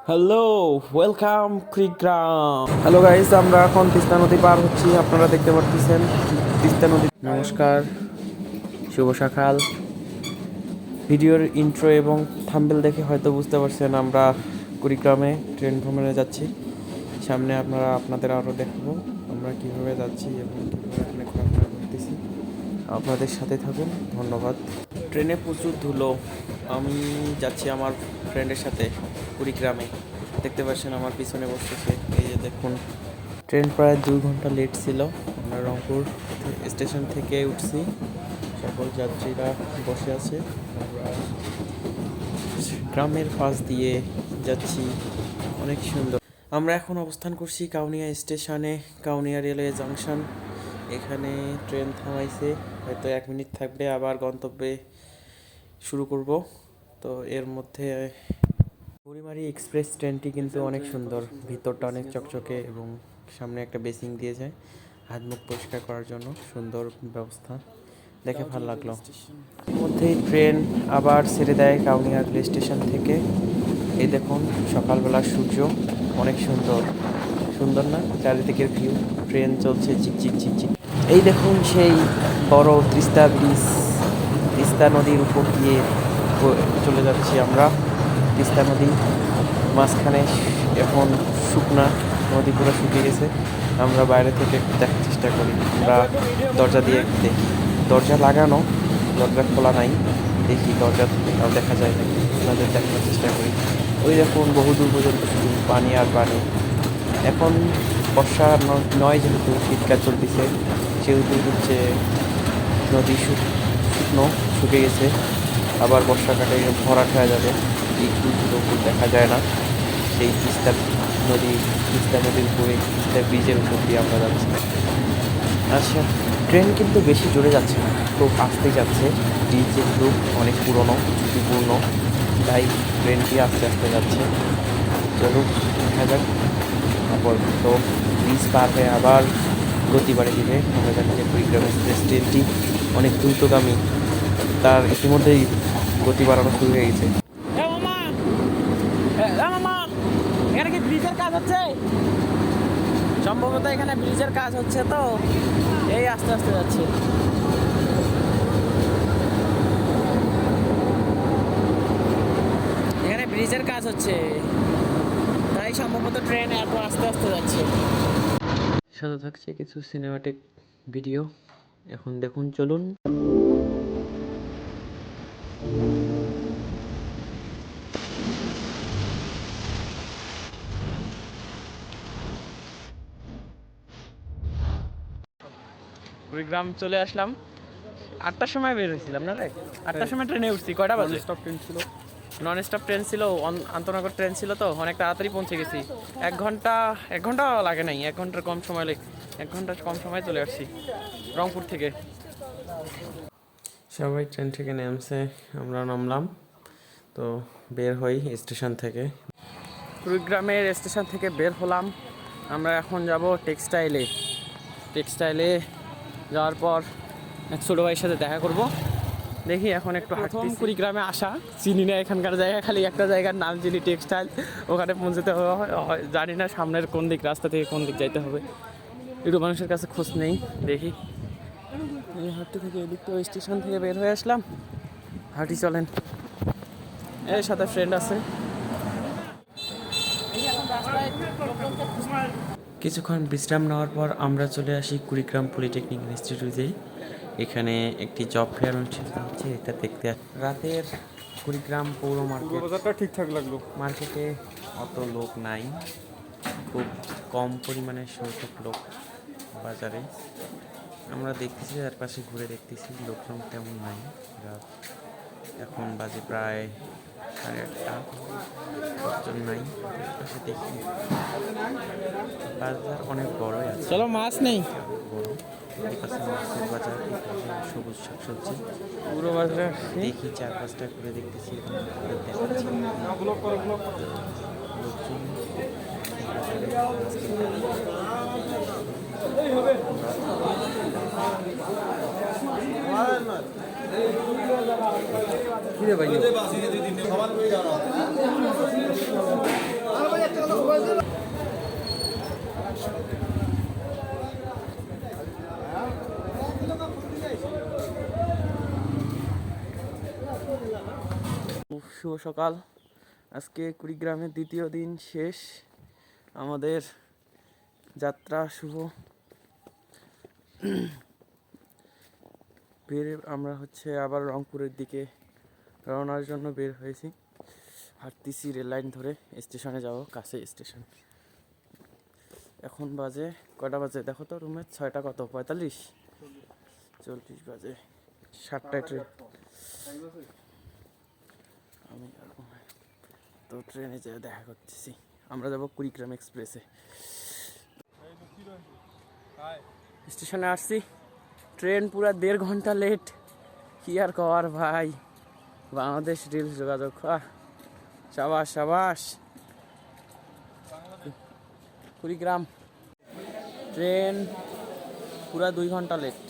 Hello, welcome Kurigram. Hello guys, আমরা এখন তিস্তা নদী পার হচ্ছি। আপনারা দেখতে পাচ্ছেন তিস্তা নদী। নমস্কার, শুভ সকাল। ভিডিওর ইন্ট্রো এবং থাম্বনেল দেখে হয়তো বুঝতে পারছেন আমরা কুড়িগ্রামে ট্রেন ভ্রমণে যাচ্ছি। সামনে আপনাদের আরও দেখাবো আমরা কীভাবে যাচ্ছি এবং কীভাবে এখানে ঘোরাফেরা করতেছি। আপনাদের সাথে থাকুন, ধন্যবাদ। ট্রেনে প্রচুর ধুলো। আমি যাচ্ছি আমার ফ্রেন্ডের সাথে কুড়িগ্রামে। দেখতে পাচ্ছেন আমার পিছনে বসতেছে, এই যে দেখুন। ট্রেন প্রায় 2 ঘন্টা লেট ছিল। আমরা রংপুর স্টেশন থেকে উঠছি, সকল যাত্রীরা বসে আছে। আমরা গ্রামের পাশ দিয়ে যাচ্ছি, অনেক সুন্দর। আমরা এখন অবস্থান করছি কাউনিয়া স্টেশনে, কাউনিয়া রেলওয়ে জাংশন। এখানে ট্রেন থামাইছে, হয়তো 1 মিনিট থাকবে, আবার গন্তব্যে শুরু করব। তো এর মধ্যে বুড়িমারি এক্সপ্রেস ট্রেনটি কিন্তু অনেক সুন্দর, ভিতরটা অনেক চকচকে এবং সামনে একটা বেসিং দিয়ে যায় হাত মুখ পরিষ্কার করার জন্য, সুন্দর ব্যবস্থা, দেখে ভালো লাগলো। এর মধ্যেই ট্রেন আবার ছেড়ে দেয় কাউনিয়া রেল স্টেশন থেকে। এই দেখুন সকালবেলা সূর্য, অনেক সুন্দর, সুন্দর না চারিদিকের ভিউ। ট্রেন চলছে ঝিকঝিক ঝিকঝিক। এই দেখুন সেই বড় তিস্তা ব্রিজ, তিস্তা নদীর উপর দিয়ে চলে যাচ্ছি আমরা। তিস্তা নদী মাঝখানে এখন শুকনা, নদী পুরো শুকিয়ে গেছে। আমরা বাইরে থেকে দেখার চেষ্টা করি, আমরা দরজা দিয়ে দেখি, দরজা লাগানো, দরজা খোলা নাই, দেখি দরজা দেখা যায় নাকি, আপনাদের দেখানোর চেষ্টা করি। ওই দেখুন বহুদূর পর্যন্ত শুধু পানি আর পানি। এখন বর্ষা নয়, যেহেতু শীতকাল চলতেছে, সেহেতু হচ্ছে নদী শুকনো শুকিয়ে গেছে। আবার বর্ষাকালে ভরাট হয়ে যাবে, এই ফুলগুলো দেখা যায় না। সেই তিস্তা নদীর উপরে, তিস্তা ব্রিজের উপর দিয়ে আমরা যাচ্ছি। আচ্ছা, ট্রেন কিন্তু বেশি জোরে যাচ্ছে না, খুব আস্তে যাচ্ছে। ব্রিজ যেহেতু অনেক পুরনো, ঝুঁকিপূর্ণ, তাই ট্রেনটি আস্তে আস্তে যাচ্ছে। চলুক, দেখা যাক। তারপর তো ব্রিজ পার হয়ে আবার গতি বাড়িয়ে দিবে। আমরা জানি যে কুড়িগ্রাম এক্সপ্রেস ট্রেনটি অনেক দ্রুতগামী, তার ইতিমধ্যেই গতি বাড়ানো শুরু হয়ে গেছে। এখানে কি ব্রিজের কাজ হচ্ছে? সম্ভবত এখানে ব্রিজের কাজ হচ্ছে, তো এই আস্তে আস্তে যাচ্ছে। এখানে ব্রিজের কাজ হচ্ছে, তাই সম্ভবত ট্রেন এত আস্তে আস্তে যাচ্ছে। সাথে থাকছে কিছু সিনেমাটিক ভিডিও, এখন দেখুন, চলুন। কুড়িগ্রাম চলে আসলাম। 8টার সময় বের হয়েছিলাম না রে? 8টার সময় ট্রেনে উঠছি। কয়টা বাজে? স্টপ ট্রেন ছিল, নন স্টপ ট্রেন ছিল, আন্তনগর ট্রেন ছিল, তো অনেক তাড়াতাড়ি পৌঁছে গেছি। 1 ঘন্টা লাগে নাই, 1 ঘন্টার কম সময় 1 ঘন্টার কম সময় চলে আসছি রংপুর থেকে। সবাই ট্রেন থেকে নেমছে, আমরা নামলাম। তো বের হই স্টেশন থেকে। কুড়িগ্রামের স্টেশন থেকে বের হলাম। আমরা এখন যাব টেক্সটাইলে যাওয়ার পর এক ছোটো ভাইয়ের সাথে দেখা করব। দেখি এখন একটু প্রথম কুড়িগ্রামে আসা, চিনি না এখানকার জায়গা, খালি একটা জায়গার নাম চিনি, টেক্সটাইল। ওখানে পৌঁছতে জানি না সামনের কোন দিক, রাস্তা থেকে কোন দিক যাইতে হবে, একটু মানুষের কাছে খোঁজ নেই। দেখি এই হাটটি থেকে, এদিক তো স্টেশন থেকে বের হয়ে আসলাম, হাঁটি চলেন। এর সাথে ফ্রেন্ড আছে। কিছুক্ষণ বিশ্রাম নেওয়ার পর আমরা চলে আসি কুড়িগ্রাম পলিটেকনিক ইনস্টিটিউটে। এখানে একটি জব ফেয়ার অনুষ্ঠিত হচ্ছে, এটা দেখতে। রাতের কুড়িগ্রাম পৌর মার্কেট, বাজারটা ঠিকঠাক লাগলো। মার্কেটে অত লোক নাই, খুব কম পরিমাণে সংখ্যক লোক বাজারে। আমরা দেখতেছি, চারপাশে ঘুরে দেখতেছি, লোকজন তেমন নাই। রাত এখন বাজে প্রায় 8:30, লোকজন নাই। পাশে দেখি বাজার অনেক বড়ই আছে, চলো, মাছ নেই বড়। এপাশে মাছের বাজার, এপাশে সবুজ শাকসবজি। পুরো বাজারে। দেখি 4-5টা ঘুরে দেখতেছি, দেখাচ্ছি লোকজন কিরে ভাই সকাল। আজকে কুড়িগ্রামের দ্বিতীয় দিন শেষ, আমাদের যাত্রা শুভ। আমরা আবার রংপুরের দিকে রওনার জন্য বের হয়েছি। হাঁটতেছি রেল লাইন ধরে, স্টেশনে যাব, কাছে স্টেশন। এখন বাজে কটা বাজে দেখো তো রুমে, 6টা কত 45 40 বাজে, 7টায় ট্রেন। আমি তো ট্রেনে যেয়ে দেখা করতেছি। আমরা যাব কুড়িগ্রাম এক্সপ্রেসে। স্টেশনে আসছি, ট্রেন পুরা 1.5 ঘন্টা লেট। কি আর কর ভাই, বাংলাদেশ রেল যোগাযোগ। সাবাস সাবাস। কুড়িগ্রাম ট্রেন পুরা 2 ঘন্টা লেট।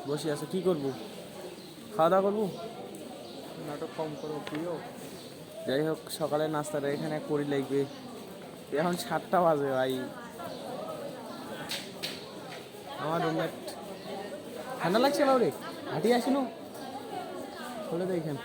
বসে আছো, কি করবো? খাওয়া দাওয়া করবো? নাটক কম করো প্রিয়। যাই হোক, সকালে নাস্তাটা এখানে করি লাগবে। এখন 7টা বাজে ভাই। আমার রুমমেট ঠান্ডা লাগছে বাবরে, হাঁটিয়ে আসিনো, খুলে দেখেন।